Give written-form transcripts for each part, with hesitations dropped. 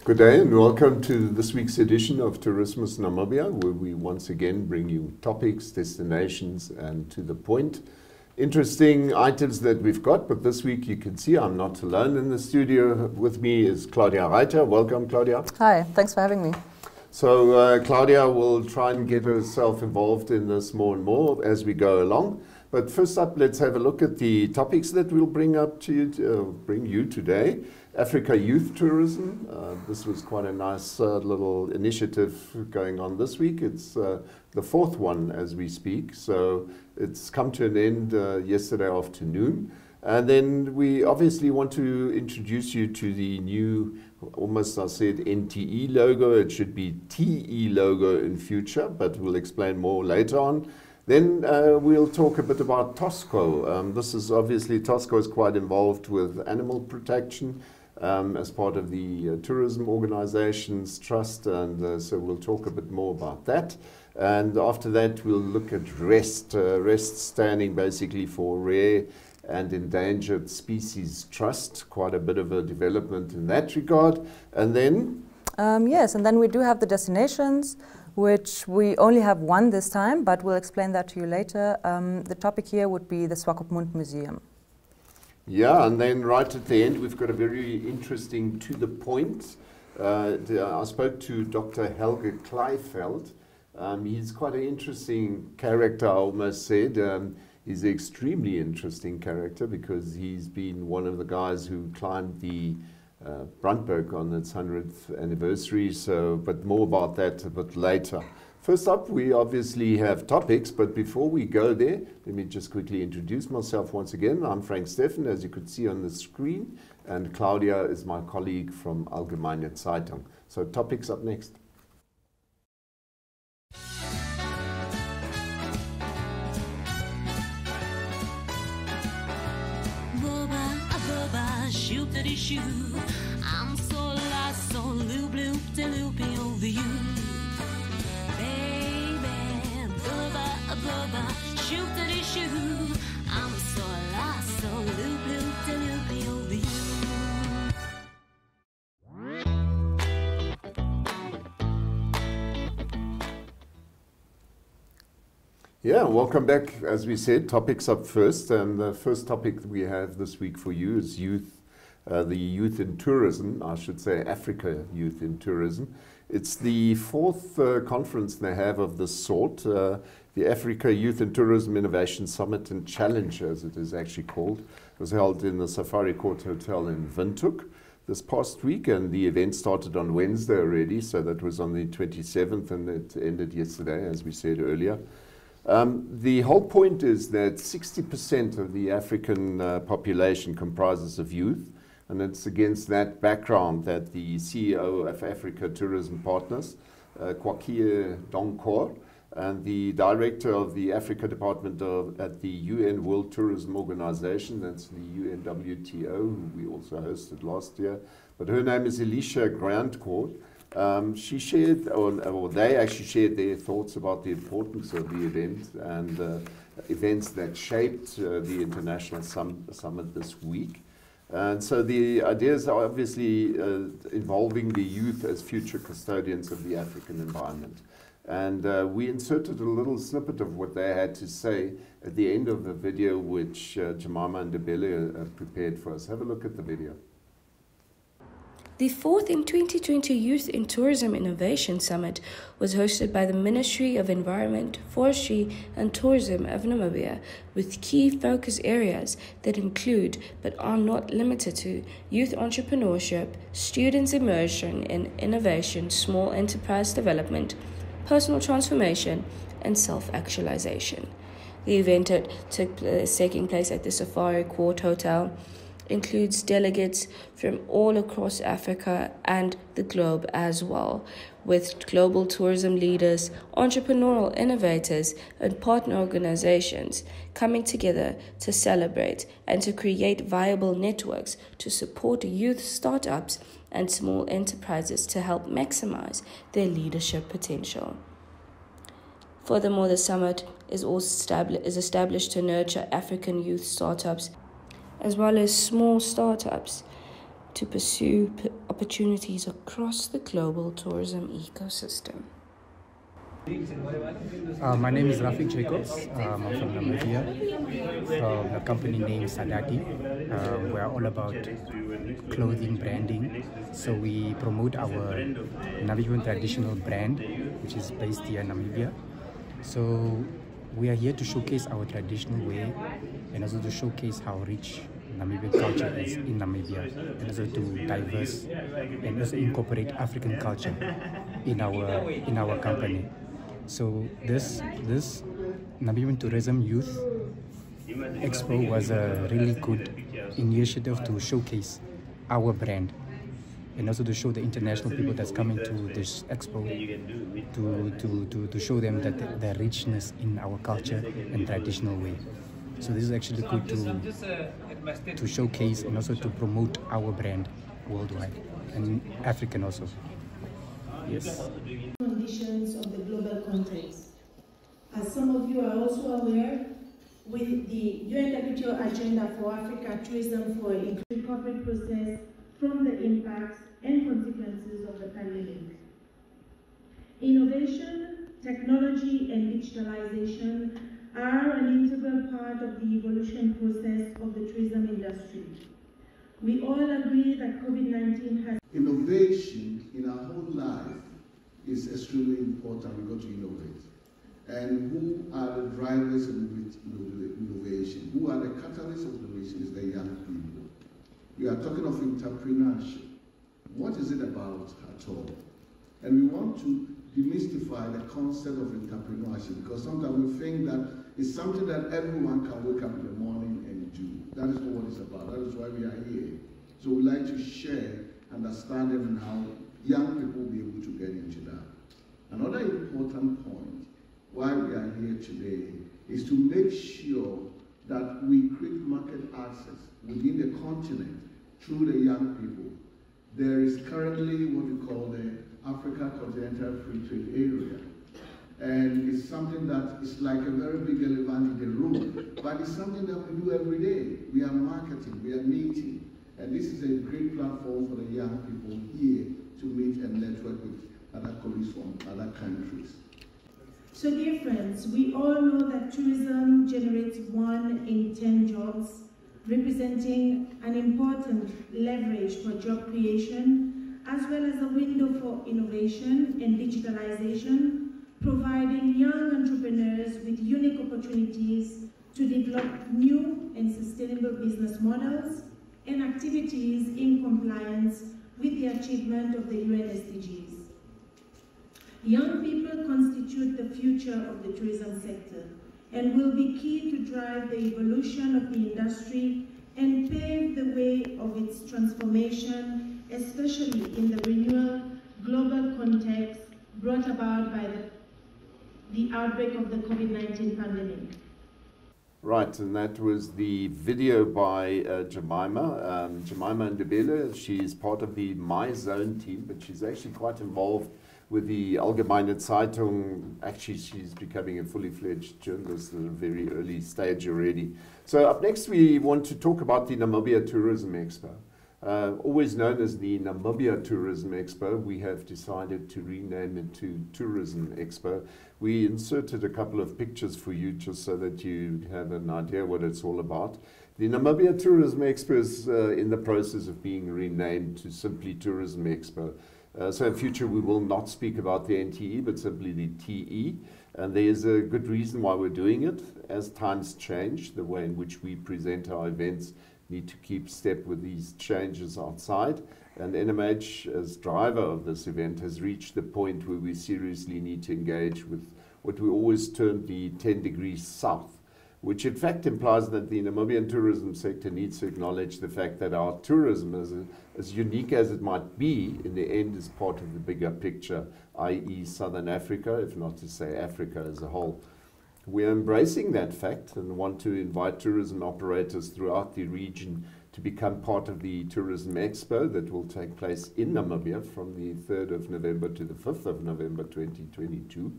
Good day and welcome to this week's edition of Tourismus Namibia, where we once again bring you topics, destinations and to the point. Interesting items that we've got, but this week you can see I'm not alone in the studio. With me is Claudia Reiter. Welcome, Claudia. Hi, thanks for having me. So Claudia will try and get herself involved in this more and more as we go along. But first up, let's have a look at the topics that we'll bring you today. Africa Youth Tourism. This was quite a nice little initiative going on this week. It's the fourth one as we speak. So it's come to an end yesterday afternoon. And then we obviously want to introduce you to the new, almost I said NTE logo. It should be TE logo in future, but we'll explain more later on. Then we'll talk a bit about TOSCO. This is obviously, TOSCO is quite involved with animal protection as part of the Tourism Organizations Trust, and so we'll talk a bit more about that. And after that, we'll look at REST, REST standing basically for Rare and Endangered Species Trust, quite a bit of a development in that regard. And then? Yes, and then we do have the destinations, which we only have one this time, but we'll explain that to you later. The topic here would be the Swakopmund Museum. Yeah, and then right at the end, we've got a very interesting to the point. I spoke to Dr. Helge Kleifeld. He's quite an interesting character, I almost said. He's an extremely interesting character because he's been one of the guys who climbed the Brandberg on its 100th anniversary, but more about that a bit later. First up, we obviously have topics, but before we go there, let me just quickly introduce myself once again. I'm Frank Steffen, as you could see on the screen, and Claudia is my colleague from Allgemeine Zeitung. So topics up next. I'm so lost, so loopy over you. Baby, bubba, shoot-a-dee-shoo. I'm so lost, so loopy over you. Yeah, welcome back. As we said, topics up first, and the first topic we have this week for you is youth. The Youth in Tourism, I should say Africa Youth in Tourism. It's the fourth conference they have of this sort, the Africa Youth in Tourism Innovation Summit and Challenge, as it is actually called. It was held in the Safari Court Hotel in Windhoek this past week, and the event started on Wednesday already, so that was on the 27th, and it ended yesterday, as we said earlier. The whole point is that 60% of the African population comprises of youth. And it's against that background that the CEO of Africa Tourism Partners, Kwakie Donkor, and the director of the Africa Department at the UN World Tourism Organization, that's the UNWTO, who we also hosted last year, but her name is Elisha Grandcourt. She shared, or they actually shared their thoughts about the importance of the event and events that shaped the International Summit this week. And so the ideas are obviously involving the youth as future custodians of the African environment. And we inserted a little snippet of what they had to say at the end of the video, which Jemima Ndebele prepared for us. Have a look at the video. The fourth in 2020 Youth in Tourism Innovation Summit was hosted by the Ministry of Environment, Forestry and Tourism of Namibia, with key focus areas that include, but are not limited to, youth entrepreneurship, students' immersion in innovation, small enterprise development, personal transformation, and self-actualization. The event taking place at the Safari Court Hotel includes delegates from all across Africa and the globe as well, with global tourism leaders, entrepreneurial innovators, and partner organizations coming together to celebrate and to create viable networks to support youth startups and small enterprises to help maximize their leadership potential. Furthermore, the summit is established to nurture African youth startups as well as small startups to pursue opportunities across the global tourism ecosystem. My name is Rafik Jacobs. I'm from Namibia, from the company named Sadati. We are all about clothing branding. So we promote our Namibian traditional brand, which is based here in Namibia. So we are here to showcase our traditional way and also to showcase how rich Namibian culture is in Namibia, and also to diverse and also incorporate African culture in our company. So this Namibian Tourism Youth Expo was a really good initiative to showcase our brand and also to show the international people that's coming to this expo to show them that the richness in our culture and traditional way. So this is actually good to showcase and also to promote our brand worldwide and African also. Yes. Conditions of the global context. As some of you are also aware, with the UNWTO Agenda for Africa Tourism for an Inclusive Recovery Process from the impacts and consequences of the pandemic. Innovation, technology, and digitalization are an integral part of the evolution process of the tourism industry. We all agree that COVID-19 has... Innovation in our whole life is extremely important. We've got to innovate. And who are the drivers of innovation? Who are the catalysts of innovation? Is the young people. We are talking of entrepreneurship. What is it about at all? And we want to demystify the concept of entrepreneurship, because sometimes we think that it's something that everyone can wake up in the morning and do. That is not what it's about. That is why we are here. So we like to share understanding on how young people will be able to get into that. Another important point why we are here today is to make sure that we create market access within the continent through the young people. There is currently what we call the Africa Continental Free Trade Area. And it's something that is like a very big elephant in the room, but it's something that we do every day. We are marketing, we are meeting, and this is a great platform for the young people here to meet and network with other colleagues from other countries. So dear friends, we all know that tourism generates 1 in 10 jobs, representing an important leverage for job creation, as well as a window for innovation and digitalization, providing young entrepreneurs with unique opportunities to develop new and sustainable business models and activities in compliance with the achievement of the UN SDGs. Young people constitute the future of the tourism sector and will be key to drive the evolution of the industry and pave the way of its transformation, especially in the renewal global context brought about by the outbreak of the COVID-19 pandemic. Right, and that was the video by Jemima Ndebele. She's part of the My Zone team, but she's actually quite involved with the Allgemeine Zeitung. Actually, she's becoming a fully fledged journalist at a very early stage already. So up next, we want to talk about the Namibia Tourism Expo. Always known as the Namibia Tourism Expo, we have decided to rename it to Tourism Expo. We inserted a couple of pictures for you just so that you have an idea what it's all about. The Namibia Tourism Expo is in the process of being renamed to simply Tourism Expo. So in future we will not speak about the NTE but simply the TE, and there is a good reason why we're doing it. As times change, the way in which we present our events need to keep step with these changes outside, and NMH, as driver of this event, has reached the point where we seriously need to engage with what we always term the 10 degrees south, which in fact implies that the Namibian tourism sector needs to acknowledge the fact that our tourism, as unique as it might be, in the end is part of the bigger picture, i.e. Southern Africa, if not to say Africa as a whole. We are embracing that fact and want to invite tourism operators throughout the region to become part of the Tourism Expo that will take place in Namibia from the 3rd of November to the 5th of November 2022.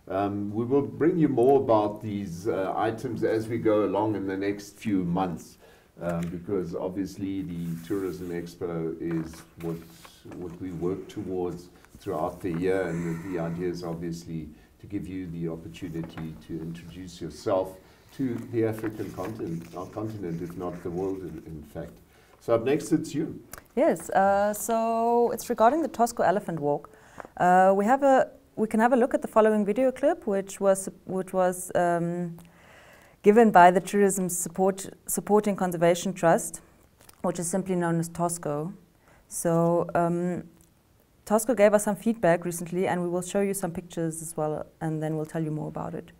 We will bring you more about these items as we go along in the next few months. because obviously the Tourism Expo is what we work towards throughout the year, and the idea is obviously to give you the opportunity to introduce yourself to the African continent, our continent, if not the world, in fact. So up next, it's you. Yes, so it's regarding the TOSCO Elephant Walk. We can have a look at the following video clip, which was given by the Tourism Supporting Conservation Trust, which is simply known as TOSCO. So TOSCO gave us some feedback recently, and we will show you some pictures as well, and then we'll tell you more about it.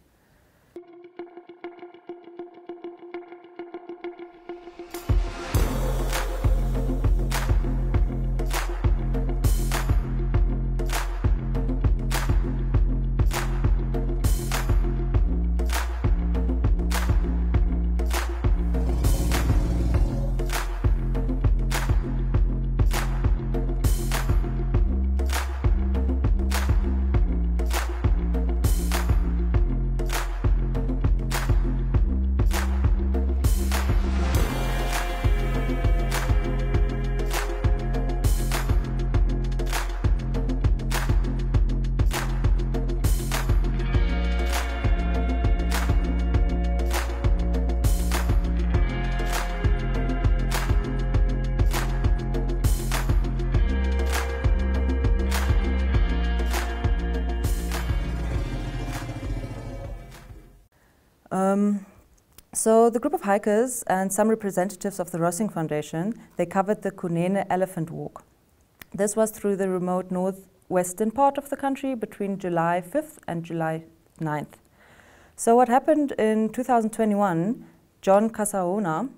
So the group of hikers and some representatives of the Rossing Foundation, they covered the Kunene Elephant Walk. This was through the remote northwestern part of the country between July 5th and July 9th. So what happened in 2021, John Casaona,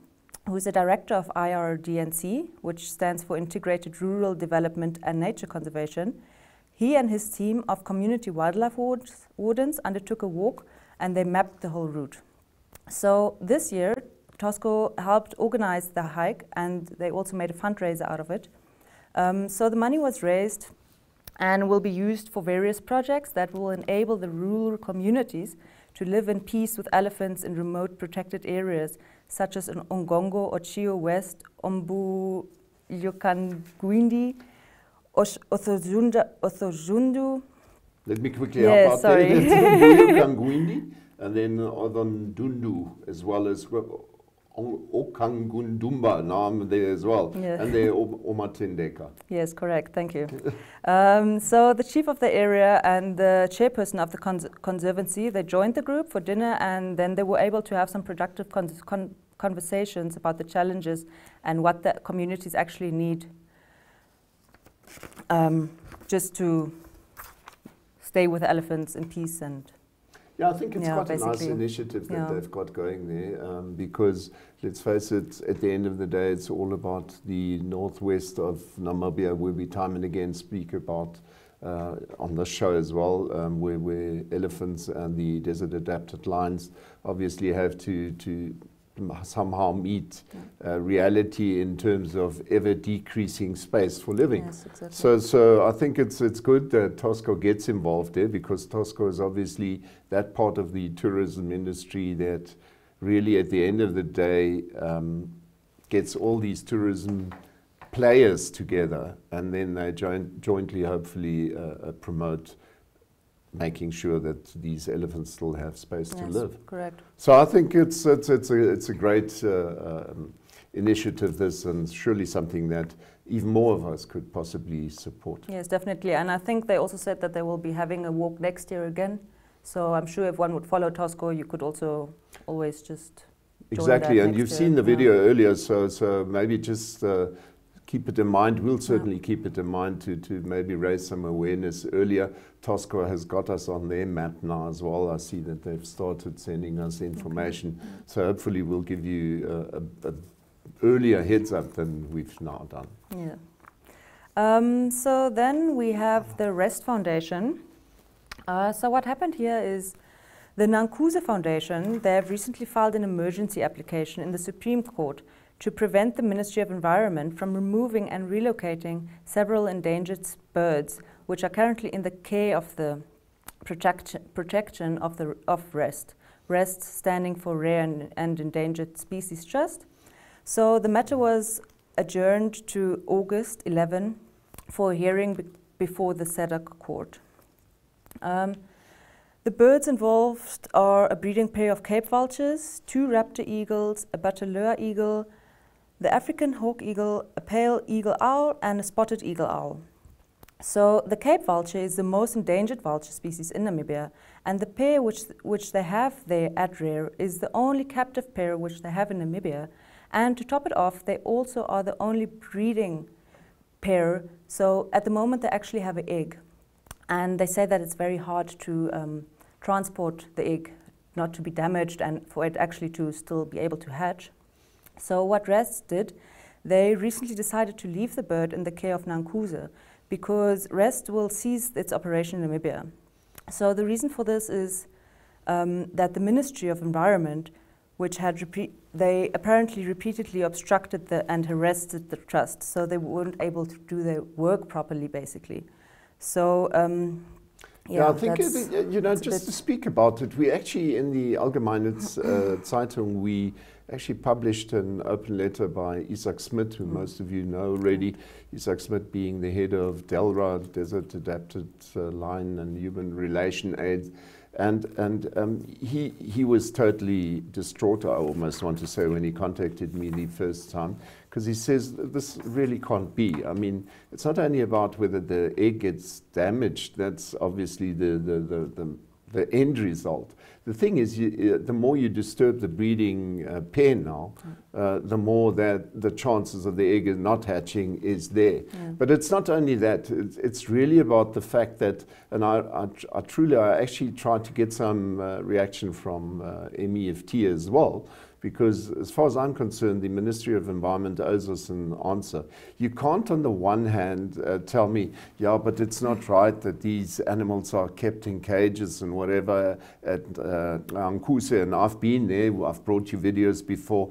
who is the director of IRDNC, which stands for Integrated Rural Development and Nature Conservation, he and his team of community wildlife wardens undertook a walk, and they mapped the whole route. So this year, TOSCO helped organize the hike, and they also made a fundraiser out of it. So the money was raised and will be used for various projects that will enable the rural communities to live in peace with elephants in remote protected areas, such as in Ongongo, Ochio West, Ombu, Yokangwindi, Othojundu. Let me quickly help out sorry. there. Yokangwindi, and then Odondundu, as well as Okangundumba, name there as well, yeah. And then Omatendeka. Yes, correct, thank you. So the chief of the area and the chairperson of the conservancy, they joined the group for dinner, and then they were able to have some productive conversations about the challenges and what the communities actually need just to stay with elephants in peace. And yeah, I think it's quite a nice basically, initiative that they've got going there, because let's face it, at the end of the day, it's all about the northwest of Namibia, where we time and again speak about on the show as well, where elephants and the desert adapted lions obviously have to somehow meet reality in terms of ever decreasing space for living. yes, exactly. So I think it's good that TOSCO gets involved there, because TOSCO is obviously that part of the tourism industry that really at the end of the day gets all these tourism players together, and then they jointly hopefully promote making sure that these elephants still have space to live. Correct. So I think it's a great initiative, this, and surely something that even more of us could possibly support. Yes, definitely. And I think they also said that they will be having a walk next year again. So I'm sure if one would follow TOSCO, you could also always just exactly. join that And you've next seen year. the video earlier, so maybe just keep it in mind. We'll certainly keep it in mind to maybe raise some awareness earlier. TOSCO has got us on their map now as well. I see that they've started sending us information. Okay. So hopefully we'll give you a earlier heads up than we've now done. Yeah. So then we have the REST Foundation. So what happened here is the Nankuze Foundation, they have recently filed an emergency application in the Supreme Court to prevent the Ministry of Environment from removing and relocating several endangered birds, which are currently in the care of the protection of REST. REST standing for Rare and Endangered Species Trust. So the matter was adjourned to August 11 for a hearing before the SADC court. The birds involved are a breeding pair of Cape vultures, 2 raptor eagles, a Bateleur eagle, the African hawk eagle, a pale eagle owl, and a spotted eagle owl. So the Cape vulture is the most endangered vulture species in Namibia, and the pair which they have there at rare is the only captive pair which they have in Namibia. And to top it off, they also are the only breeding pair. So at the moment, they actually have an egg. And they say that it's very hard to transport the egg, not to be damaged, and for it actually to still be able to hatch. So what REST did, they recently decided to leave the bird in the care of Nankuse, because REST will cease its operation in Namibia. So the reason for this is that the Ministry of Environment, which had they apparently repeatedly obstructed and harassed the trust, so they weren't able to do their work properly, basically. So yeah, I think just to speak about it, we actually in the Allgemeine Zeitung we actually published an open letter by Isaac Smith, who most of you know already. Isaac Smith being the head of DELRA, Desert Adapted Line and Human Relation Aids. And he was totally distraught, I almost want to say, when he contacted me the first time, because he says this really can't be. I mean, it's not only about whether the egg gets damaged. That's obviously the end result. The thing is, the more you disturb the breeding pair now, the more that the chances of the egg not hatching is there. Yeah. But it's not only that, it's really about the fact that, and I actually tried to get some reaction from MEFT as well, because as far as I'm concerned, the Ministry of Environment owes us an answer. You can't on the one hand tell me, yeah, but it's not right that these animals are kept in cages and whatever at Nankuse, and I've been there, I've brought you videos before,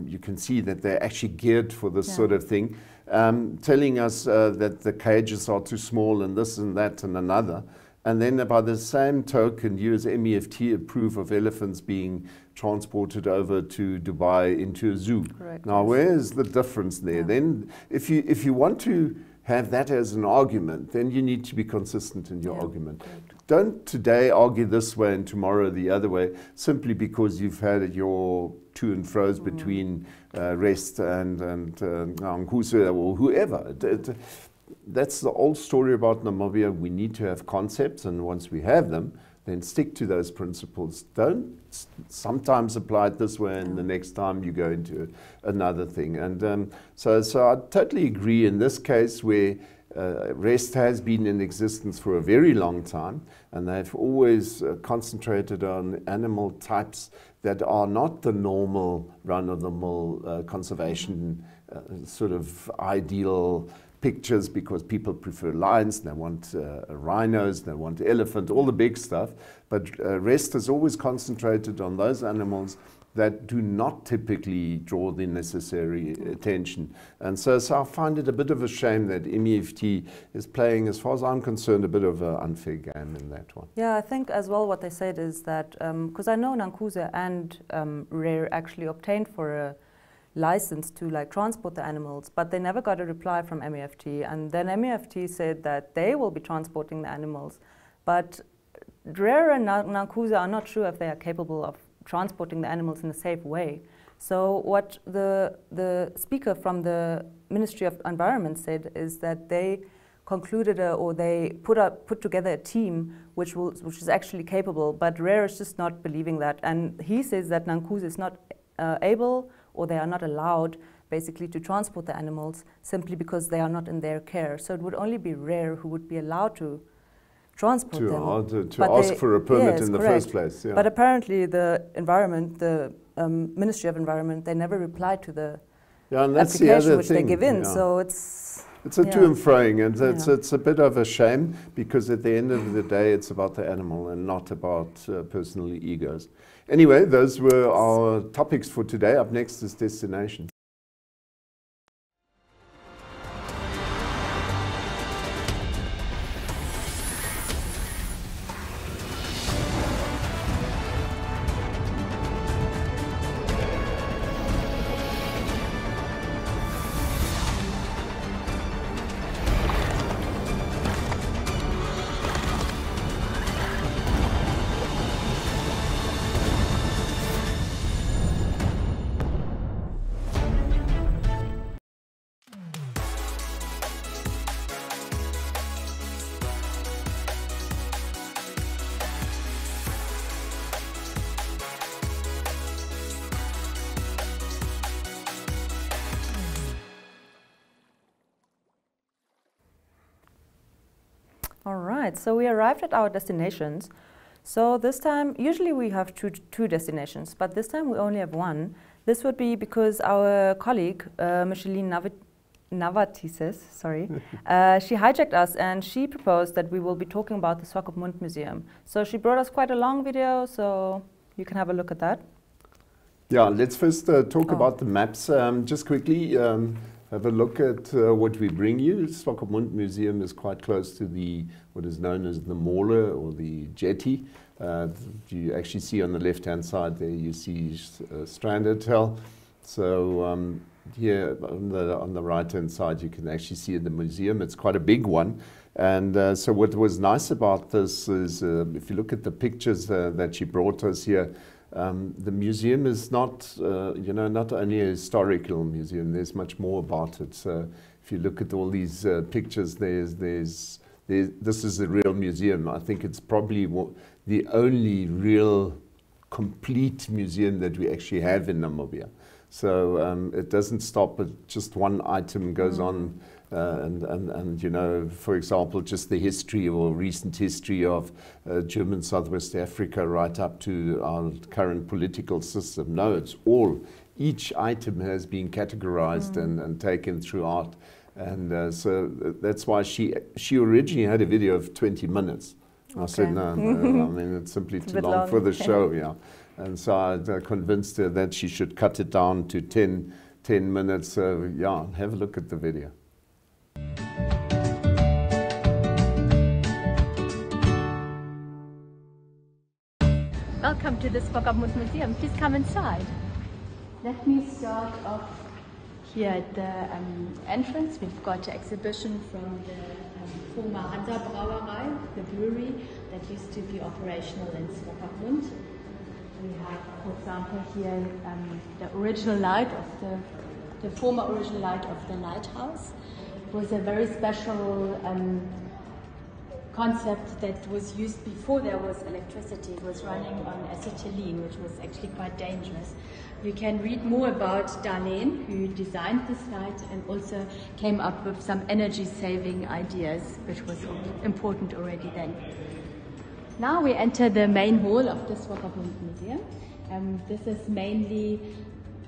you can see that they're actually geared for this sort of thing, telling us that the cages are too small and this and that and another. And then by the same token, you as MEFT approve of elephants being transported over to Dubai into a zoo. Correct. Now, where's the difference there? Then if you want to have that as an argument, then you need to be consistent in your argument. Correct. Don't today argue this way and tomorrow the other way, simply because you've had your to and fro's between REST and Nankuse or whoever. That's the old story about Namibia. We need to have concepts, and once we have them, then stick to those principles. Don't sometimes apply it this way and the next time you go into another thing. And so I totally agree in this case where REST has been in existence for a very long time, and they've always concentrated on animal types that are not the normal run-of-the-mill conservation sort of ideal pictures, because people prefer lions, they want rhinos, they want elephant, all the big stuff. But REST has always concentrated on those animals that do not typically draw the necessary attention. And so I find it a bit of a shame that MEFT is playing, as far as I'm concerned, a bit of an unfair game in that one. Yeah, I think as well what they said is that, because I know Nankuse and Rare actually obtained for a license to transport the animals, but they never got a reply from MEFT, and then MEFT said that they will be transporting the animals, but Rare and Nankuse are not sure if they are capable of transporting the animals in a safe way. So what the speaker from the Ministry of Environment said is that they concluded or they put together a team which is actually capable, but Rare is just not believing that, and he says that Nankuse is not able, or they are not allowed, basically, to transport the animals simply because they are not in their care. So it would only be Rare who would be allowed to transport them. To ask for a permit in the first place. Yeah. But apparently the environment, the Ministry of Environment, they never replied to the application which they give in. So it's a to and froing, and it's a bit of a shame, because at the end of the day it's about the animal and not about personal egos. Anyway, those were our topics for today. Up next is Destination. All right, so we arrived at our destinations. So this time, usually we have two destinations, but this time we only have one. This would be because our colleague, Micheline Navatises, she hijacked us and she proposed that we will be talking about the Swakopmund Museum. So she brought us quite a long video, so you can have a look at that. Yeah, let's first talk about the maps. Just quickly, have a look at what we bring you. Swakopmund Museum is quite close to what is known as the Mole or the jetty. You actually see on the left-hand side there, you see Strand Hotel. So here on the right-hand side, you can actually see the museum. It's quite a big one. And so what was nice about this is, if you look at the pictures that she brought us here, the museum is not, not only a historical museum. There's much more about it. So if you look at all these pictures, this is a real museum. I think it's probably the only real complete museum that we actually have in Namibia. So it doesn't stop at just one item goes on. And for example, just the history or recent history of German Southwest Africa right up to our current political system. No, it's each item has been categorized and taken through art. And so that's why she originally had a video of 20 minutes. I said, no, I mean, it's simply too long for the show, yeah. And so I convinced her that she should cut it down to 10 minutes. So yeah, have a look at the video. Welcome to the Swakopmund Museum. Please come inside. Let me start off here at the entrance. We've got an exhibition from the former Hansa Brauerei, the brewery that used to be operational in Swakopmund. We have, for example, here the original light of the former original light of the lighthouse. It was a very special concept that was used before there was electricity. It was running on acetylene, which was actually quite dangerous. You can read more about Darlene, who designed this light and also came up with some energy-saving ideas, which was important already then. Now we enter the main hall of the Swakopmund Museum. This is mainly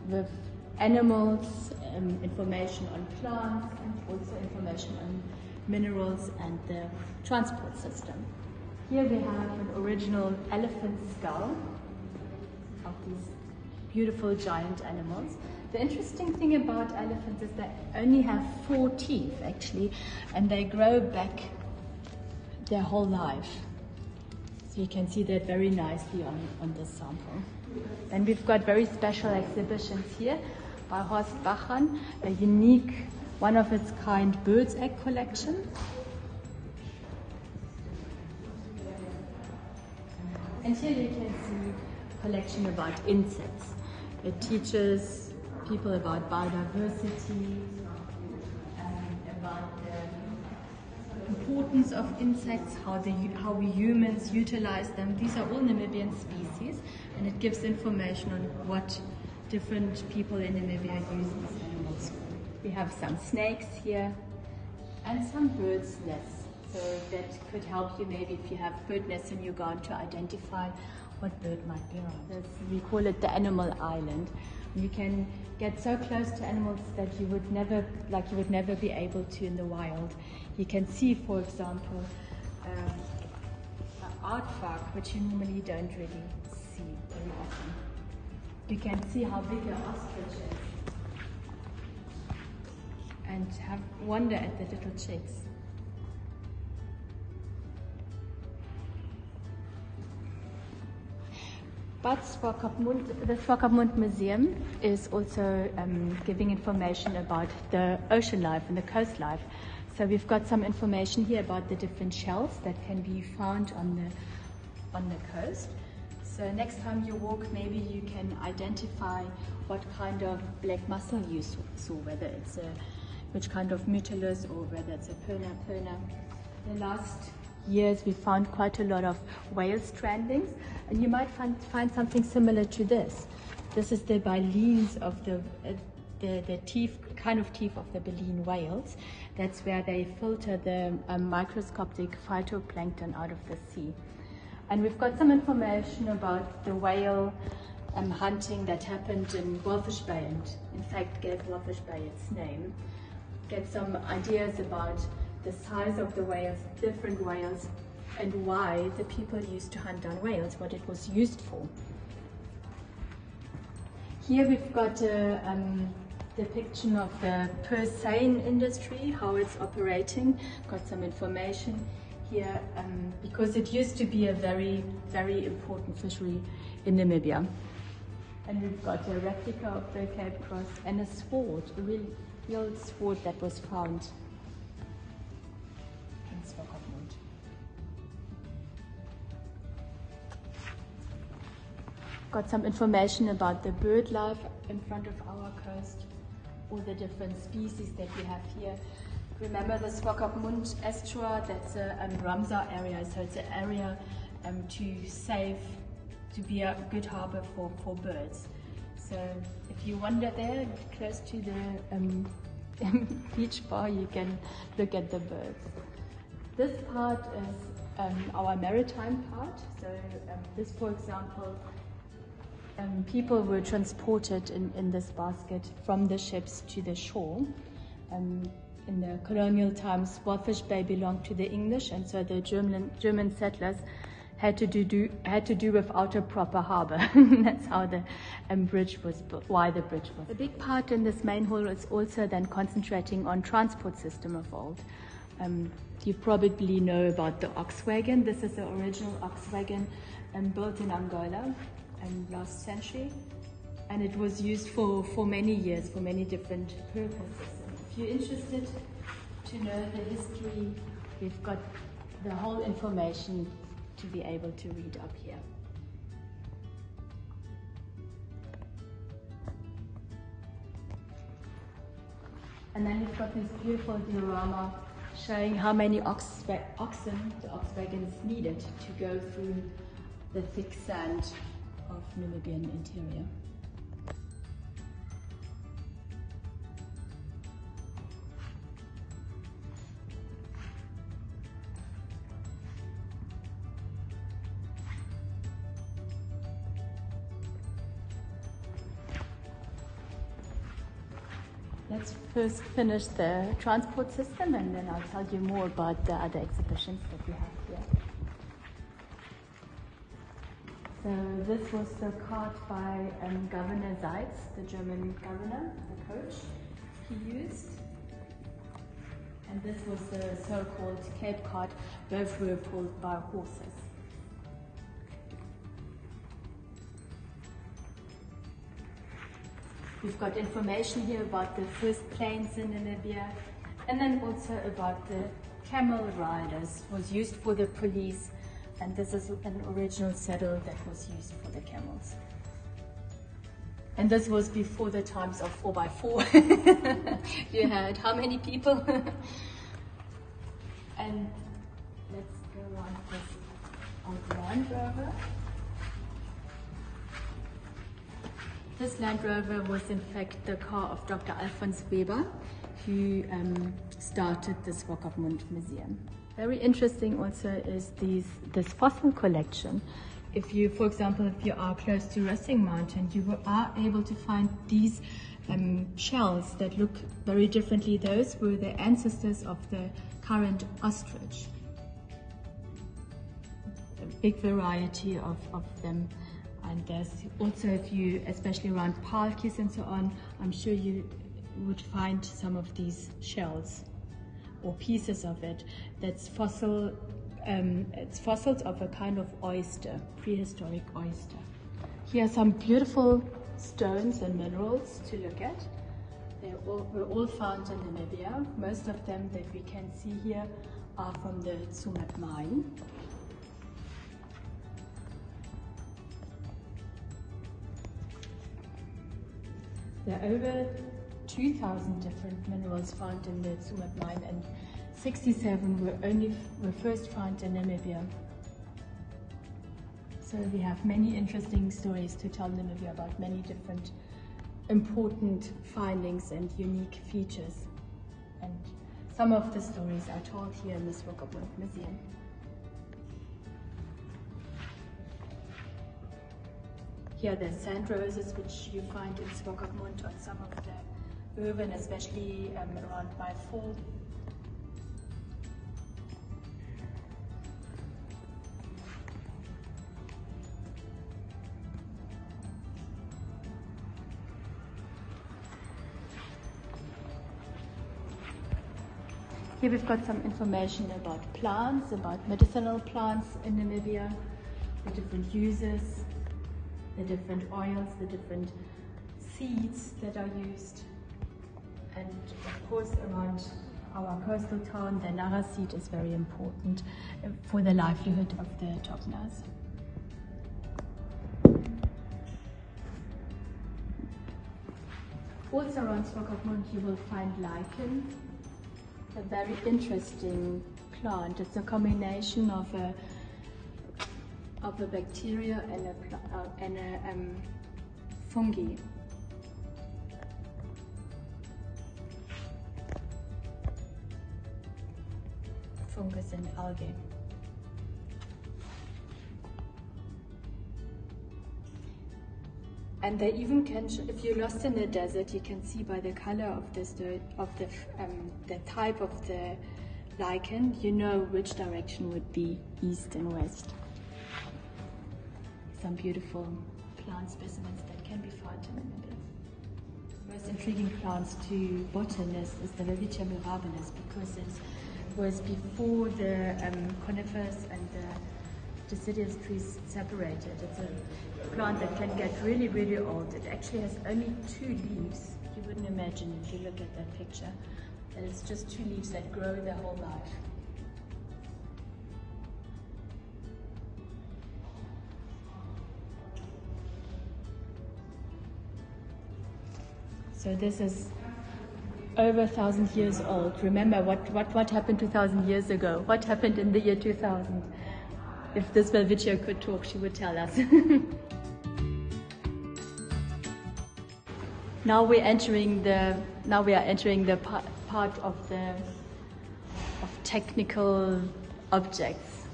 with animals, information on plants, and also information on minerals and the transport system. Here we have an original elephant skull of these beautiful giant animals. The interesting thing about elephants is they only have 4 teeth actually, and they grow back their whole life. So you can see that very nicely on this sample. Then we've got very special exhibitions here by Horst Bachan, a unique, one-of-its-kind bird's egg collection. And here you can see a collection about insects. It teaches people about biodiversity, about the importance of insects, how we humans utilize them. These are all Namibian species, and it gives information on what different people in Namibia use these animals for. We have some snakes here and some birds' nests. So that could help you maybe if you have bird nests in your garden to identify what bird might be around. We call it the animal island. You can get so close to animals that you would never be able to in the wild. You can see, for example, an aardvark, which you normally don't really see very often. You can see how big an ostrich is and wonder at the little chicks. But the Swakopmund Museum is also giving information about the ocean life and the coast life. So we've got some information here about the different shells that can be found on the coast. So next time you walk, maybe you can identify what kind of black mussel you saw, whether it's which kind of Mytilus or whether it's a perna. The last years we found quite a lot of whale strandings, and you might find something similar to this. This is the baleen of the teeth kind of teeth of the baleen whales. That's where they filter the microscopic phytoplankton out of the sea. And we've got some information about the whale hunting that happened in Walfish Bay, and in fact gave Walfish Bay its name. Get some ideas about the size of the whales, different whales, and why the people used to hunt down whales, what it was used for. Here we've got a depiction of the purse seine industry, how it's operating. Got some information here because it used to be a very, very important fishery in Namibia. And we've got a replica of the Cape Cross and a sword, a real sword that was found in Swakopmund. Got some information about the bird life in front of our coast, all the different species that we have here. Remember the Swakopmund estuary, that's a Ramsar area, so it's an area to be a good harbor for birds. So if you wander there close to the beach bar, you can look at the birds. This part is our maritime part. So this, for example, people were transported in this basket from the ships to the shore. In the colonial times, Walfish Bay belonged to the English, and so the German settlers had to do without a proper harbor. That's how the bridge was built, why the bridge was. A big part in this main hall is also then concentrating on transport system of old. You probably know about the ox wagon. This is the original ox wagon built in Angola last century, and it was used for many years for many different purposes. If you're interested to know the history, we've got the whole information to be able to read up here. And then you've got this beautiful diorama showing how many oxen the ox wagons needed to go through the thick sand of Namibian interior. Let's first finish the transport system, and then I'll tell you more about the other exhibitions that we have here. So this was the cart by Governor Seitz, the German governor, the coach he used. And this was the so-called Cape cart. Both were pulled by horses. We've got information here about the first planes in Namibia, and then also about the camel riders. It was used for the police, and this is an original saddle that was used for the camels. And this was before the times of 4x4. You had how many people? And let's go on this old Land Rover. This Land Rover was in fact the car of Dr. Alfons Weber, who started the Swakopmund Museum. Very interesting also is this fossil collection. If you, for example, if you are close to Racing Mountain, you are able to find these shells that look very differently. Those were the ancestors of the current ostrich. A big variety of them. And there's also, if you, especially around Palkies and so on, I'm sure you would find some of these shells or pieces of it. That's fossil. It's fossils of a kind of oyster, prehistoric oyster. Here are some beautiful stones and minerals to look at. They were all found in Namibia. Most of them that we can see here are from the Tsumeb mine. There are over 2,000 different minerals found in the Tsumeb mine, and 67 were first found in Namibia. So we have many interesting stories to tell Namibia about many different important findings and unique features. And some of the stories are told here in the Swakopmund Museum. Here are the sand roses, which you find in Swakopmund on some of the urban, especially around my fall. Here we've got some information about plants, about medicinal plants in Namibia, the different uses, the different oils, the different seeds that are used. And of course around our coastal town, the Nara seed is very important for the livelihood of the Toknas. Also around Swakopmund you will find lichen, a very interesting plant. It's a combination of a bacteria and a fungi. Fungus and algae. And they even can, if you're lost in the desert, you can see by the color of this dirt, of the type of the lichen, you know which direction would be east and west. Some beautiful plant specimens that can be found in Namibia. The most intriguing plants to botanists is the Welwitschia mirabilis, because it was before the conifers and the deciduous trees separated. It's a plant that can get really, really old. It actually has only 2 leaves. You wouldn't imagine if you look at that picture that it's just 2 leaves that grow their whole life. So this is over 1,000 years old. Remember what happened 2,000 years ago? What happened in the year 2000? If this Welwitschia could talk, she would tell us. Now we are entering the part of technical objects.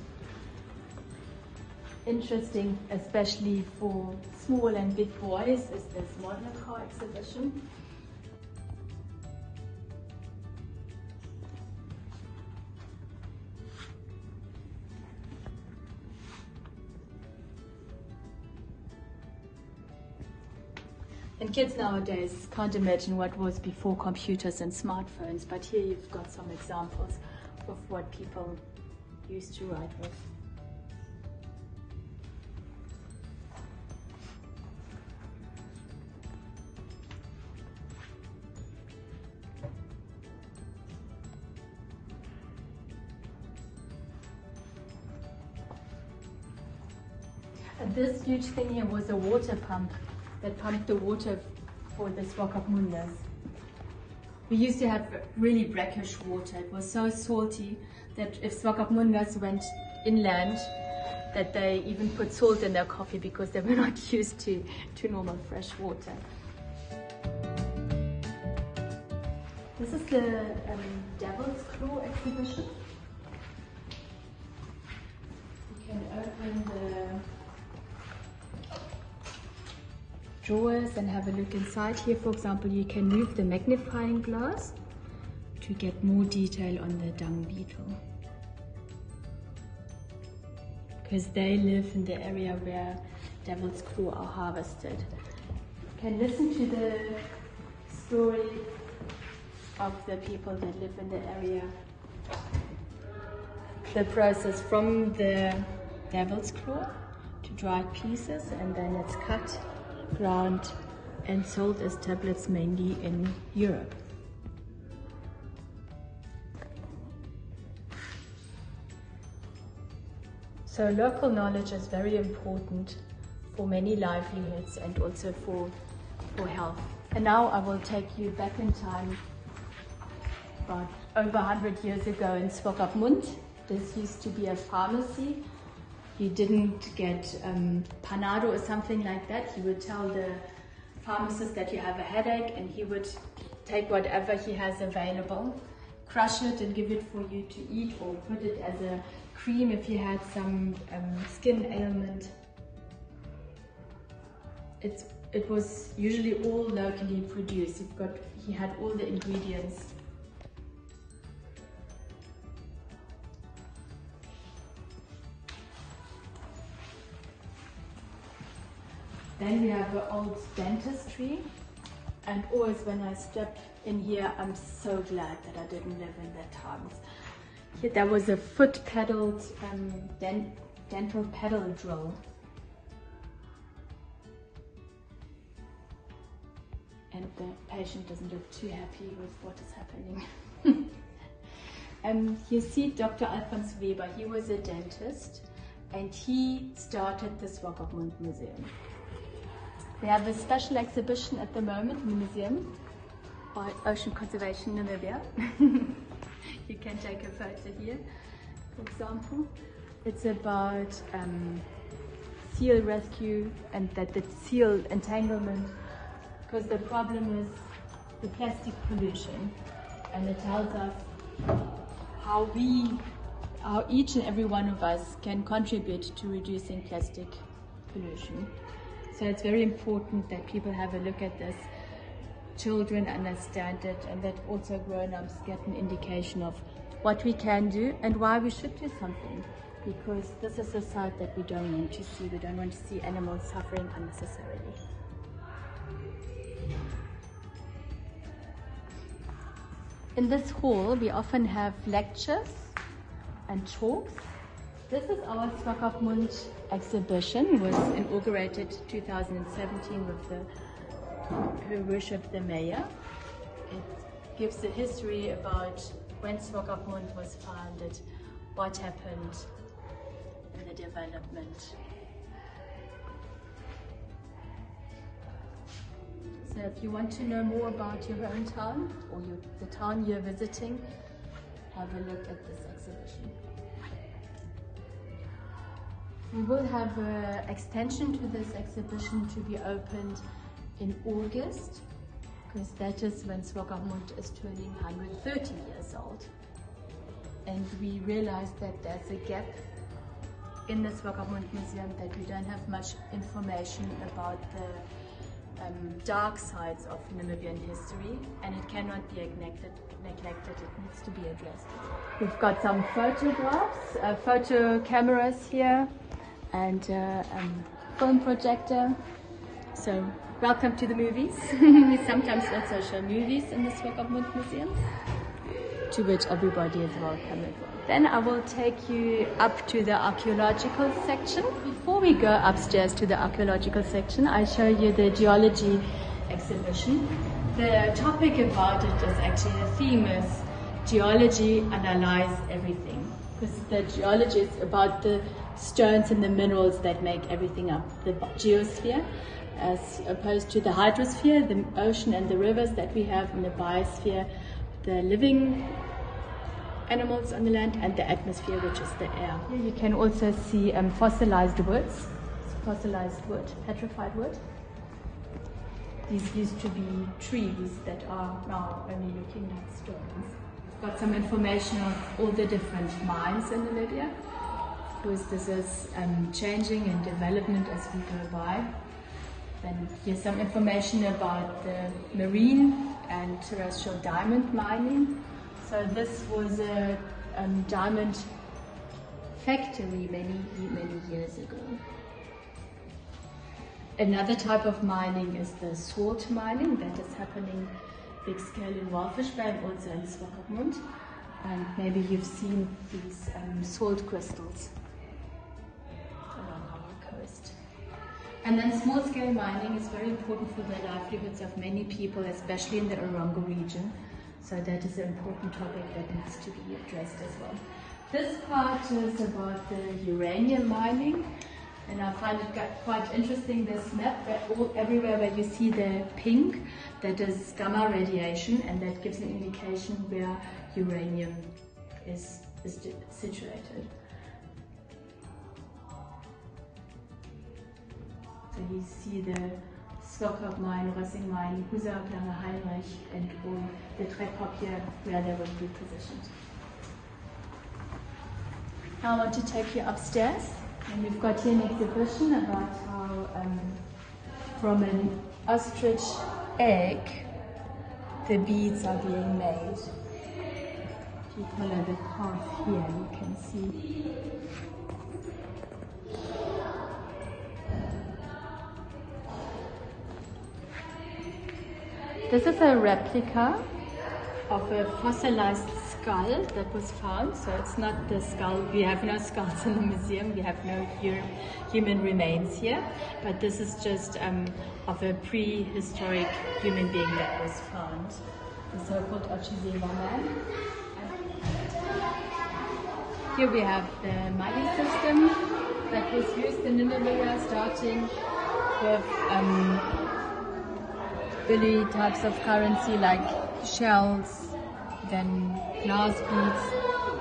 Interesting, especially for small and big boys, is this model car exhibition. And kids nowadays can't imagine what was before computers and smartphones, but here you've got some examples of what people used to write with. And this huge thing here was a water pump that pumped the water for the Swakopmunders. We used to have really brackish water. It was so salty that if Swakopmunders went inland, that they even put salt in their coffee because they were not used to normal fresh water. This is the Devil's Claw exhibition. You can open the drawers and have a look inside. Here, for example, you can move the magnifying glass to get more detail on the dung beetle, because they live in the area where devil's claw are harvested. You can listen to the story of the people that live in the area. The process from the devil's claw to dried pieces, and then it's cut, ground and sold as tablets mainly in Europe. So local knowledge is very important for many livelihoods and also for health. And now I will take you back in time about over 100 years ago in Swakopmund. This used to be a pharmacy. You didn't get Panado or something like that. You would tell the pharmacist that you have a headache, and he would take whatever he has available, crush it and give it for you to eat, or put it as a cream if you had some skin ailment. It was usually all locally produced. He had all the ingredients. Then we have the old dentistry, and always when I step in here, I'm so glad that I didn't live in the times. Here there was a foot-pedaled dental pedal drill. And the patient doesn't look too happy with what is happening. You see Dr. Alfons Weber, he was a dentist, and he started the Swakopmund Museum. We have a special exhibition at the moment in the museum by Ocean Conservation Namibia. You can take a photo here, for example. It's about seal rescue and the seal entanglement, because the problem is the plastic pollution, and it tells us how each and every one of us can contribute to reducing plastic pollution. So it's very important that people have a look at this, children understand it, and that also grown-ups get an indication of what we can do and why we should do something, because this is a side that we don't want to see. We don't want to see animals suffering unnecessarily. In this hall, we often have lectures and talks. This is our Swakopmund exhibition. It was inaugurated 2017 with Her Worship the Mayor. It gives the history about when Swakopmund was founded, what happened in the development. So if you want to know more about your own town or the town you're visiting, have a look at this exhibition. We will have an extension to this exhibition to be opened in August, because that is when Swakopmund is turning 130 years old. And we realized that there's a gap in the Swakopmund Museum, that we don't have much information about the dark sides of Namibian history, and it cannot be neglected. It needs to be addressed. We've got some photographs, photo cameras here, and film projector. So welcome to the movies. We sometimes also show movies in the Swakopmund Museum, to which everybody is welcome as well. Then I will take you up to the archaeological section. Before we go upstairs to the archaeological section, I show you the geology exhibition. The topic about it is actually, the theme is geology underlies everything, because the geology is about the stones and the minerals that make everything up, the geosphere, as opposed to the hydrosphere, the ocean and the rivers that we have in the biosphere, the living animals on the land, and the atmosphere, which is the air. Here you can also see fossilized woods, fossilized wood, petrified wood. These used to be trees that are now only looking like stones. Got some information on all the different mines in Namibia, because this is changing in development as we go by. Then here's some information about the marine and terrestrial diamond mining. So this was a diamond factory many years ago. Another type of mining is the salt mining that is happening big scale in Walfish Bay and also in Swakopmund. And maybe you've seen these salt crystals along our coast. And then small scale mining is very important for the livelihoods of many people, especially in the Orongo region. So that is an important topic that needs to be addressed as well. This part is about the uranium mining, and I find it quite interesting, this map, where everywhere where you see the pink, that is gamma radiation, and that gives an indication where uranium is situated. So you see the Swakop mine, Rössing mine, Husark, Lange Heinrich, and all the trap up here where they will be positioned. Now I want to take you upstairs, and we've got here an exhibition about how from an ostrich egg the beads are being made. If you follow the path here, you can see. This is a replica of a fossilized skull that was found. So it's not the skull, we have no skulls in the museum, we have no human remains here, but this is just of a prehistoric human being that was found, the so-called Ochizeva man. Here we have the Mali system that was used in Namibia, starting with early types of currency like shells, then glass beads,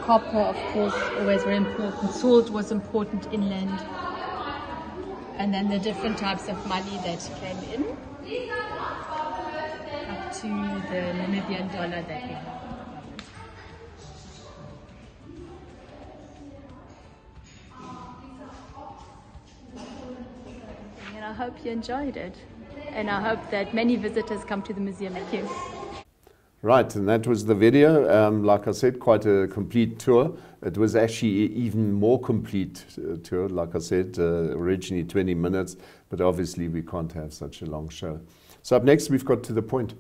copper, of course, always very important. Salt was important inland, and then the different types of money that came in, up to the Namibian dollar that we have. And I hope you enjoyed it, and I hope that many visitors come to the museum. Thank you. Right, and that was the video. Like I said, quite a complete tour. It was actually even more complete tour. Like I said, originally 20 minutes, but obviously we can't have such a long show. So up next, we've got To the Point.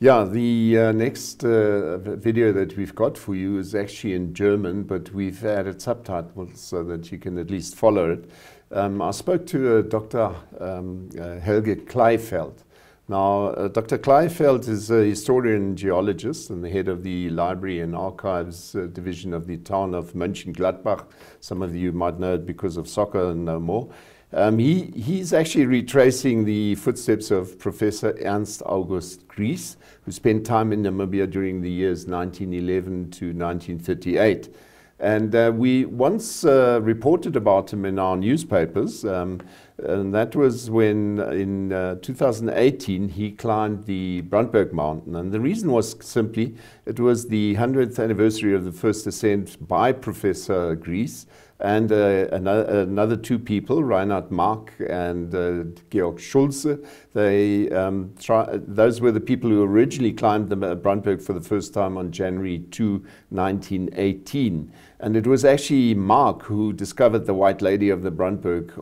Yeah, the next video that we've got for you is actually in German, but we've added subtitles so that you can at least follow it. I spoke to Dr. Helge Kleifeld. Now, Dr. Kleifeld is a historian geologist and the head of the Library and Archives division of the town of Mönchengladbach. Some of you might know it because of soccer and no more. He's actually retracing the footsteps of Professor Ernst August Gries, who spent time in Namibia during the years 1911 to 1938. And we once reported about him in our newspapers, and that was when in 2018 he climbed the Brandberg Mountain. And the reason was simply, it was the 100th anniversary of the first ascent by Professor Gries, and another two people, Reinhard Mark and Georg Schulze. Those were the people who originally climbed the Brandberg for the first time on January 2, 1918. And it was actually Mark who discovered the White Lady of the Brandberg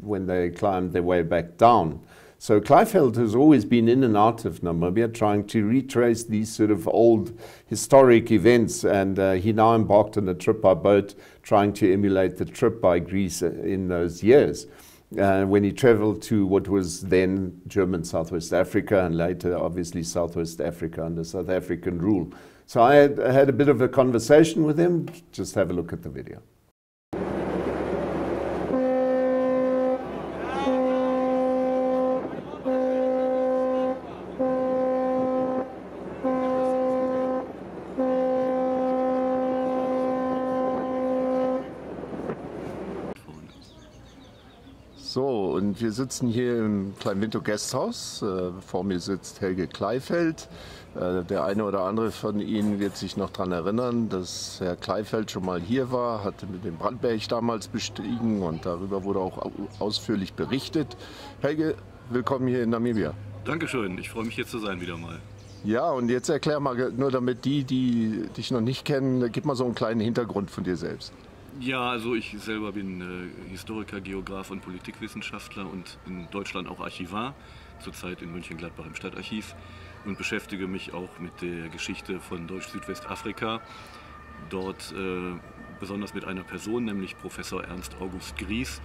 when they climbed their way back down. So Kleifeld has always been in and out of Namibia trying to retrace these sort of old historic events, and he now embarked on a trip by boat trying to emulate the trip by Greece in those years when he traveled to what was then German Southwest Africa and later obviously Southwest Africa under South African rule. So I had a bit of a conversation with him. Just have a look at the video. So, und wir sitzen hier im Kleinwinter Gasthaus. Vor mir sitzt Helge Kleifeld. Der eine oder andere von Ihnen wird sich noch daran erinnern, dass Herr Kleifeld schon mal hier war, hatte mit dem Brandberg damals bestiegen und darüber wurde auch ausführlich berichtet. Helge, willkommen hier in Namibia. Dankeschön, ich freue mich hier zu sein wieder mal. Ja, und jetzt erklär mal, nur damit die dich noch nicht kennen, gib mal so einen kleinen Hintergrund von dir selbst. Ja, also ich selber bin Historiker, Geograf und Politikwissenschaftler und in Deutschland auch Archivar, zurzeit in Mönchengladbach im Stadtarchiv und beschäftige mich auch mit der Geschichte von Deutsch-Südwestafrika. Dort besonders mit einer Person, nämlich Professor Ernst August Gries,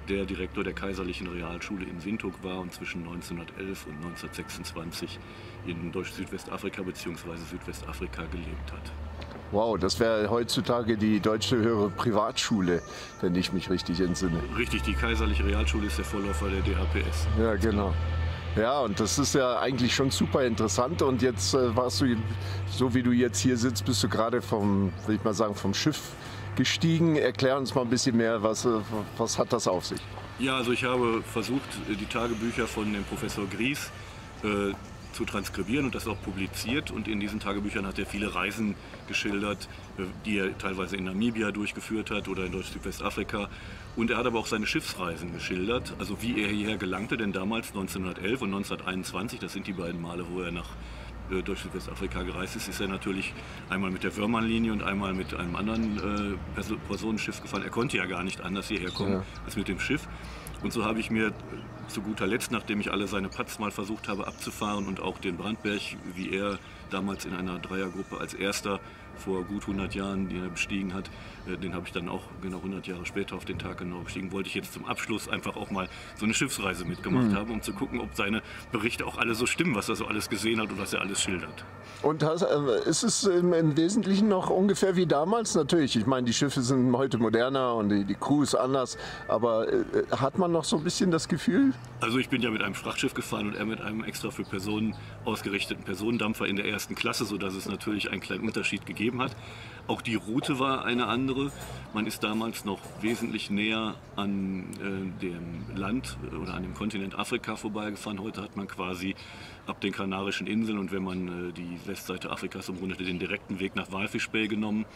der Direktor der Kaiserlichen Realschule in Windhoek war und zwischen 1911 und 1926 in Deutsch-Südwestafrika bzw. Südwestafrika gelebt hat. Wow, das wäre heutzutage die deutsche höhere Privatschule, wenn ich mich richtig entsinne. Richtig, die Kaiserliche Realschule ist der Vorläufer der DHPS. Ja, genau. Ja, und das ist ja eigentlich schon super interessant. Und jetzt warst du, so wie du jetzt hier sitzt, bist du gerade vom Schiff gestiegen. Erklär uns mal ein bisschen mehr, was hat das auf sich? Ja, also ich habe versucht, die Tagebücher von dem Professor Gries zu transkribieren und das auch publiziert. Und in diesen Tagebüchern hat er viele Reisen geschildert, die er teilweise in Namibia durchgeführt hat oder in Deutsch-Südwestafrika. Und er hat aber auch seine Schiffsreisen geschildert, also wie er hierher gelangte, denn damals 1911 und 1921, das sind die beiden Male, wo er nach durch Südwestafrika gereist ist er natürlich einmal mit der Wörmann-Linie und einmal mit einem anderen Personenschiff gefahren. Er konnte ja gar nicht anders hierher kommen als mit dem Schiff. Und so habe ich mir zu guter Letzt, nachdem ich alle seine Pats mal versucht habe abzufahren und auch den Brandberg, wie er damals in einer Dreiergruppe als erster vor gut 100 Jahren, die er bestiegen hat, den habe ich dann auch genau 100 Jahre später auf den Tag genau bestiegen, wollte ich jetzt zum Abschluss einfach auch mal so eine Schiffsreise mitgemacht haben, um zu gucken, ob seine Berichte auch alle so stimmen, was er so alles gesehen hat und was er alles schildert. Und ist es im Wesentlichen noch ungefähr wie damals? Natürlich, ich meine, die Schiffe sind heute moderner und die Crew ist anders, aber hat man noch so ein bisschen das Gefühl? Also ich bin ja mit einem Frachtschiff gefahren und er mit einem extra für Personen ausgerichteten Personendampfer in der ersten Klasse, sodass es natürlich einen kleinen Unterschied gegeben hat. Auch die Route war eine andere. Man ist damals noch wesentlich näher an dem Land oder an dem Kontinent Afrika vorbeigefahren. Heute hat man quasi ab den Kanarischen Inseln und wenn man die Westseite Afrikas umrundete, den direkten Weg nach Walfischbay genommen.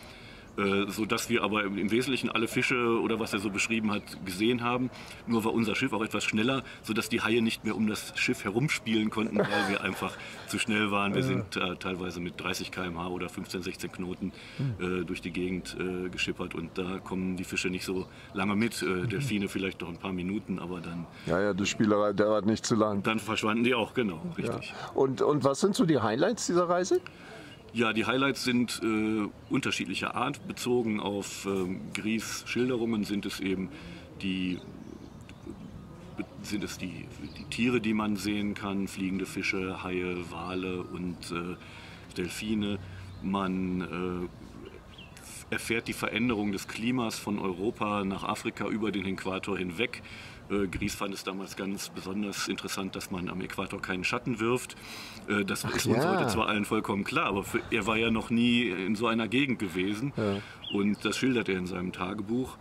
Sodass wir aber im Wesentlichen alle Fische oder was er so beschrieben hat, gesehen haben. Nur war unser Schiff auch etwas schneller, sodass die Haie nicht mehr um das Schiff herumspielen konnten, weil wir einfach zu schnell waren. Wir sind teilweise mit 30 km/h oder 15, 16 Knoten durch die Gegend geschippert und da kommen die Fische nicht so lange mit. Delfine vielleicht noch ein paar Minuten, aber dann... Ja, die Spielerei dauert nicht zu lang. Dann verschwanden die auch, genau, richtig. Ja. Und was sind so die Highlights dieser Reise? Ja, die Highlights sind unterschiedlicher Art. Bezogen auf Gries Schilderungen sind es eben die Tiere, die man sehen kann, fliegende Fische, Haie, Wale und Delfine. Man erfährt die Veränderung des Klimas von Europa nach Afrika über den Äquator hinweg. Gries fand es damals ganz besonders interessant, dass man am Äquator keinen Schatten wirft. Das ist uns heute zwar allen vollkommen klar, aber er war ja noch nie in so einer Gegend gewesen. Ja. Und das schildert er in seinem Tagebuch.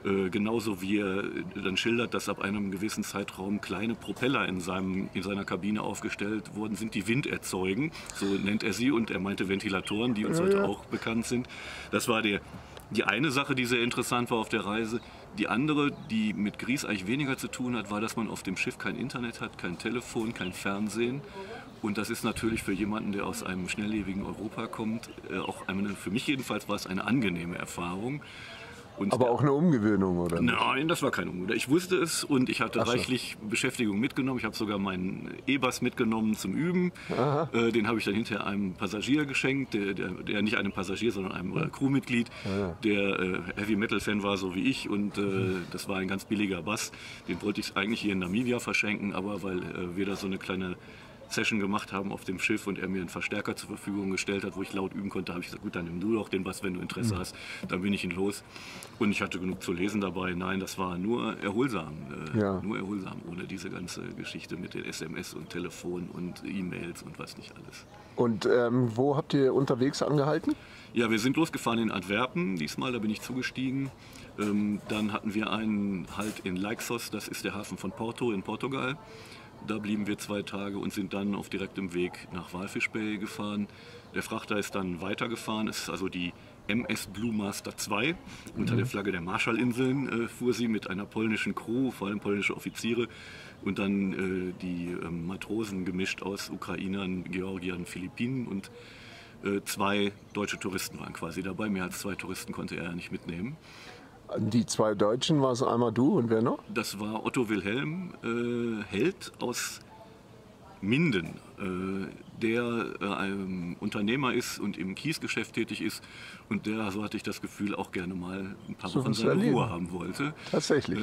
Genauso wie er dann schildert, dass ab einem gewissen Zeitraum kleine Propeller in seiner Kabine aufgestellt worden sind, die Wind erzeugen. So nennt er sie und er meinte Ventilatoren, die uns heute auch bekannt sind. Das war die eine Sache, die sehr interessant war auf der Reise. Die andere, die mit Gries eigentlich weniger zu tun hat, war, dass man auf dem Schiff kein Internet hat, kein Telefon, kein Fernsehen. Und das ist natürlich für jemanden, der aus einem schnelllebigen Europa kommt, auch für mich jedenfalls war es eine angenehme Erfahrung. Und aber auch eine Umgewöhnung, oder? Nein, das war keine Umgewöhnung. Ich wusste es und ich hatte reichlich Beschäftigung mitgenommen. Ich habe sogar meinen E-Bass mitgenommen zum Üben. Den habe ich dann hinterher einem Passagier geschenkt, der nicht einem Passagier, sondern einem Crewmitglied, der Heavy-Metal-Fan war, so wie ich. Und das war ein ganz billiger Bass. Den wollte ich eigentlich hier in Namibia verschenken, aber weil wir da so eine kleine Session gemacht haben auf dem Schiff und er mir einen Verstärker zur Verfügung gestellt hat, wo ich laut üben konnte, habe ich gesagt, gut, dann nimm du doch den Bass, wenn du Interesse hast. Dann bin ich ihn los. Und ich hatte genug zu lesen dabei. Nein, das war nur erholsam. Nur erholsam, ohne diese ganze Geschichte mit den SMS und Telefon und E-Mails und was nicht alles. Und wo habt ihr unterwegs angehalten? Ja, wir sind losgefahren in Antwerpen diesmal, da bin ich zugestiegen. Dann hatten wir einen Halt in Leixos, das ist der Hafen von Porto in Portugal. Da blieben wir 2 Tage und sind dann auf direktem Weg nach Walfish Bay gefahren. Der Frachter ist dann weitergefahren, es ist also die MS Blue Master 2. Unter der Flagge der Marshallinseln fuhr sie mit einer polnischen Crew, vor allem polnische Offiziere und dann die Matrosen gemischt aus Ukrainern, Georgiern, Philippinen und 2 deutsche Touristen waren quasi dabei. Mehr als 2 Touristen konnte er ja nicht mitnehmen. Die 2 Deutschen, war es einmal du und wer noch? Das war Otto Wilhelm Held aus Minden, der Unternehmer ist und im Kiesgeschäft tätig ist und der, so hatte ich das Gefühl, auch gerne mal ein paar Wochen seine Ruhe haben wollte. Tatsächlich.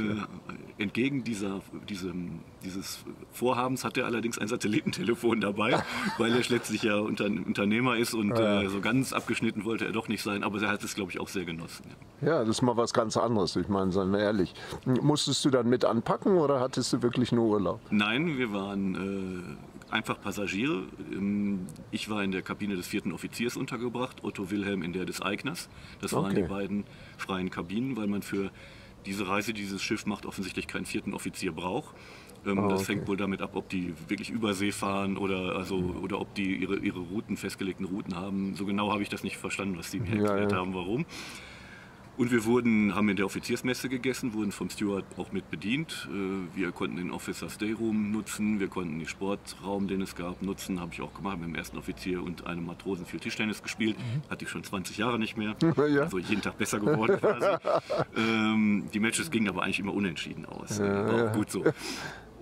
Entgegen dieses Vorhabens hat er allerdings ein Satellitentelefon dabei, weil er letztlich ja Unternehmer ist und so ganz abgeschnitten wollte er doch nicht sein, aber er hat es, glaube ich, auch sehr genossen. Ja, das ist mal was ganz anderes, ich meine, seien wir ehrlich. Musstest du dann mit anpacken oder hattest du wirklich nur Urlaub? Nein, wir waren einfach Passagiere. Ich war in der Kabine des 4. Offiziers untergebracht, Otto Wilhelm in der des Eigners. Das waren die beiden freien Kabinen, weil man für diese Reise, die dieses Schiff macht, offensichtlich keinen 4. Offizier braucht. Das fängt wohl damit ab, ob die wirklich Übersee fahren oder ob die ihre Routen, festgelegten Routen haben. So genau habe ich das nicht verstanden, was die mir erklärt haben, warum. Und wir haben in der Offiziersmesse gegessen, wurden vom Steward auch mit bedient. Wir konnten den Officer's Day Room nutzen, wir konnten den Sportraum, den es gab, nutzen. Habe ich auch gemacht, mit dem 1. Offizier und einem Matrosen viel Tischtennis gespielt. Hatte ich schon 20 Jahre nicht mehr, also jeden Tag besser geworden quasi. Die Matches gingen aber eigentlich immer unentschieden aus, war auch gut so.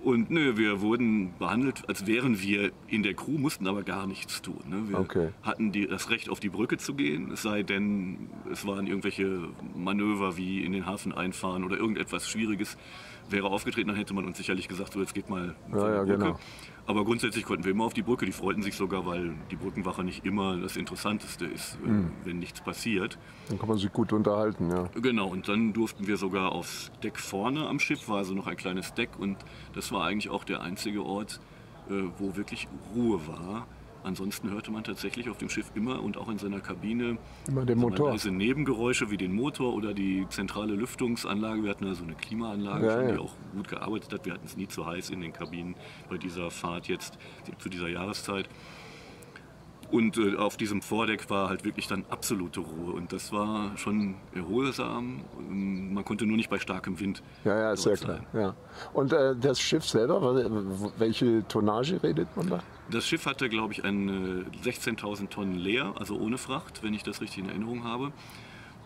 Und wir wurden behandelt, als wären wir in der Crew, mussten aber gar nichts tun. Ne? Wir hatten das Recht, auf die Brücke zu gehen, es sei denn, es waren irgendwelche Manöver wie in den Hafen einfahren oder irgendetwas Schwieriges wäre aufgetreten, dann hätte man uns sicherlich gesagt, so jetzt geht mal zur Brücke. Genau. Aber grundsätzlich konnten wir immer auf die Brücke, die freuten sich sogar, weil die Brückenwache nicht immer das Interessanteste ist, wenn nichts passiert. Dann kann man sich gut unterhalten, ja. Genau, und dann durften wir sogar aufs Deck vorne am Schiff, war also noch ein kleines Deck und das war eigentlich auch der einzige Ort, wo wirklich Ruhe war. Ansonsten hörte man tatsächlich auf dem Schiff immer und auch in seiner Kabine immer den Motor. Diese Nebengeräusche wie den Motor oder die zentrale Lüftungsanlage. Wir hatten also eine Klimaanlage, die auch gut gearbeitet hat. Wir hatten es nie zu heiß in den Kabinen bei dieser Fahrt jetzt zu dieser Jahreszeit. Und auf diesem Vordeck war halt wirklich dann absolute Ruhe und das war schon erholsam. Man konnte nur nicht bei starkem Wind. Ja, ist sehr klar. Ja. Und das Schiff selber, welche Tonnage redet man da? Das Schiff hatte, glaube ich, 16.000 Tonnen leer, also ohne Fracht, wenn ich das richtig in Erinnerung habe.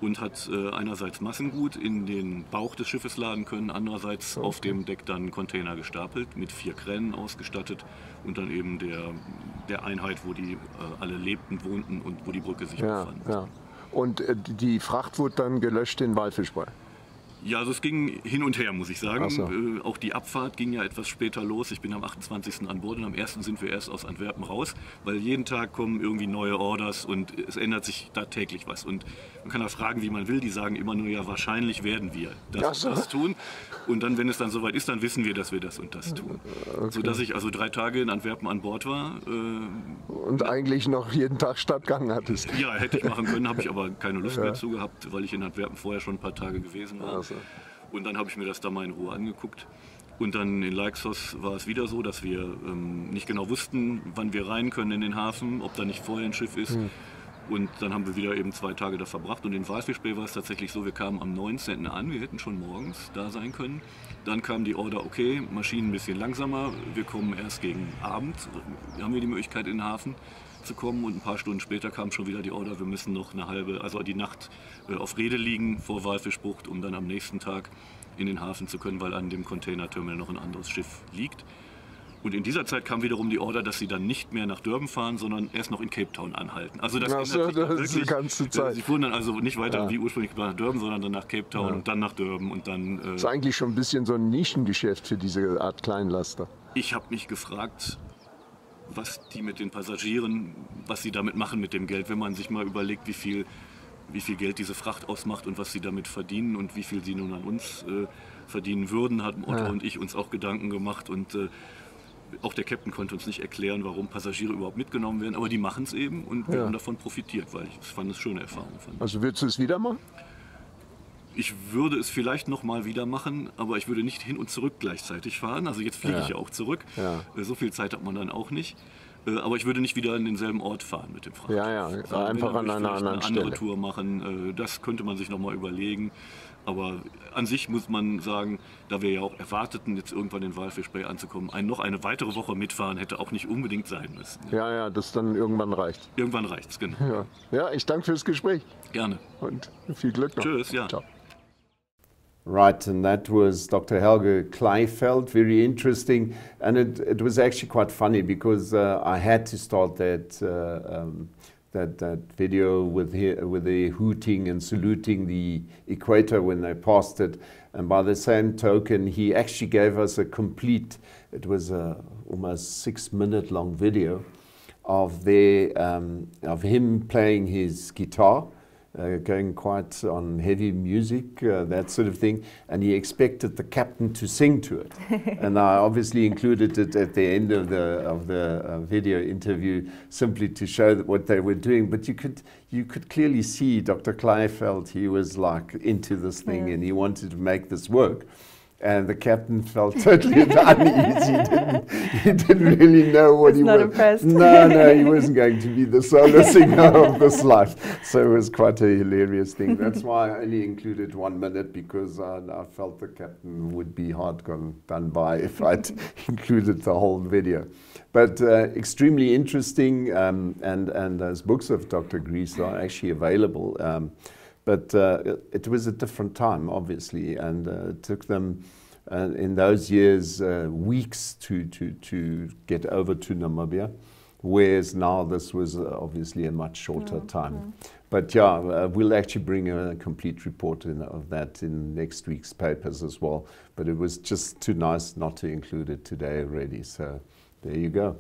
Und hat einerseits Massengut in den Bauch des Schiffes laden können, andererseits auf dem Deck dann Container gestapelt, mit 4 Kränen ausgestattet und dann eben der Einheit, wo die alle lebten, wohnten und wo die Brücke sich befand. Ja. Und die Fracht wurde dann gelöscht in Walfish Bay? Ja, also es ging hin und her, muss ich sagen. Auch die Abfahrt ging ja etwas später los. Ich bin am 28. an Bord und am 1. sind wir erst aus Antwerpen raus, weil jeden Tag kommen irgendwie neue Orders und es ändert sich da täglich was. Und man kann da fragen, wie man will. Die sagen immer nur, ja, wahrscheinlich werden wir das und das tun. Und dann, wenn es dann soweit ist, dann wissen wir, dass wir das und das tun. Sodass ich also 3 Tage in Antwerpen an Bord war. Und eigentlich noch jeden Tag Stadtgang hattest. Ja, hätte ich machen können, habe ich aber keine Lust mehr zu gehabt, weil ich in Antwerpen vorher schon ein paar Tage gewesen war. Und dann habe ich mir das da mal in Ruhe angeguckt. Und dann in Leixos war es wieder so, dass wir nicht genau wussten, wann wir rein können in den Hafen, ob da nicht vorher ein Schiff ist. Und dann haben wir wieder eben 2 Tage da verbracht. Und in Walfish Bay war es tatsächlich so, wir kamen am 19. an, wir hätten schon morgens da sein können. Dann kam die Order, okay, Maschinen ein bisschen langsamer, wir kommen erst gegen Abend, haben wir die Möglichkeit in den Hafen zu kommen und ein paar Stunden später kam schon wieder die Order, wir müssen noch die Nacht auf Rede liegen vor Walfischbucht, um dann am nächsten Tag in den Hafen zu können, weil an dem Containerterminal noch ein anderes Schiff liegt. Und in dieser Zeit kam wiederum die Order, dass sie dann nicht mehr nach Durban fahren, sondern erst noch in Cape Town anhalten. Also das ändert sich das wirklich, die ganze Zeit. Sie fuhren dann also nicht weiter wie ursprünglich nach Durban, sondern dann nach Cape Town und dann nach Durban und dann. Das ist eigentlich schon ein bisschen so ein Nischengeschäft für diese Art Kleinlaster. Ich habe mich gefragt, was die mit den Passagieren, was sie damit machen mit dem Geld, wenn man sich mal überlegt, wie viel Geld diese Fracht ausmacht und was sie damit verdienen und wie viel sie nun an uns verdienen würden, hatten Otto und ich uns auch Gedanken gemacht und auch der Captain konnte uns nicht erklären, warum Passagiere überhaupt mitgenommen werden, aber die machen es eben und wir haben davon profitiert, weil ich fand es eine schöne Erfahrung. Also würdest du es wieder machen? Ich würde es vielleicht nochmal wieder machen, aber ich würde nicht hin und zurück gleichzeitig fahren. Also jetzt fliege ich ja auch zurück. Ja. So viel Zeit hat man dann auch nicht. Aber ich würde nicht wieder an denselben Ort fahren mit dem Fahrrad. Ja, einfach an einer anderen Stelle. Eine andere Tour machen, das könnte man sich nochmal überlegen. Aber an sich muss man sagen, da wir ja auch erwarteten, jetzt irgendwann in Walfischbay anzukommen, noch eine weitere Woche mitfahren hätte auch nicht unbedingt sein müssen. Ja, das dann irgendwann reicht. Irgendwann reicht's, genau. Ja, ich danke fürs Gespräch. Gerne. Und viel Glück noch. Tschüss, ja. Ciao. Right, and that was Dr. Helge Kleifeld, very interesting. And it was actually quite funny because I had to start that video with the hooting and saluting the equator when they passed it. And by the same token, he actually gave us a complete, it was a almost 6-minute long video of him playing his guitar, going quite on heavy music, that sort of thing, and he expected the captain to sing to it. And I obviously included it at the end of the video interview simply to show that what they were doing. But you could clearly see Dr. Kleifeld, he was like into this thing and he wanted to make this work. And the captain felt totally uneasy. He didn't really know what he was. Not impressed. No, he wasn't going to be the solo singer of this life. So it was quite a hilarious thing. That's why I only included 1 minute, because I felt the captain would be hard done by if I'd included the whole video. But extremely interesting, and those books of Dr. Grease are actually available. But it was a different time, obviously, and it took them in those years weeks to get over to Namibia, whereas now this was obviously a much shorter time. But yeah, we'll actually bring a complete report of that in next week's papers as well. But it was just too nice not to include it today already, so there you go.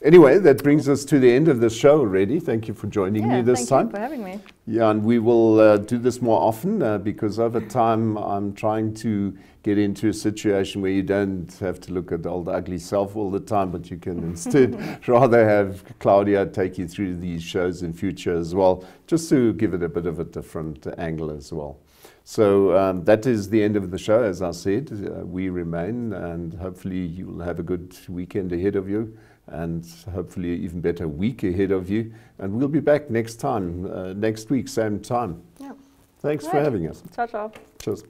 Anyway, that brings us to the end of the show already. Thank you for joining me this time. Thank you for having me. Yeah, and we will do this more often because over time I'm trying to get into a situation where you don't have to look at old ugly self all the time, but you can instead rather have Claudia take you through these shows in future as well, just to give it a bit of a different angle as well. So that is the end of the show, as I said. We remain, and hopefully you will have a good weekend ahead of you, and hopefully an even better week ahead of you. And we'll be back next time, next week, same time. Yeah. Thanks for having us. Ciao, ciao. Cheers.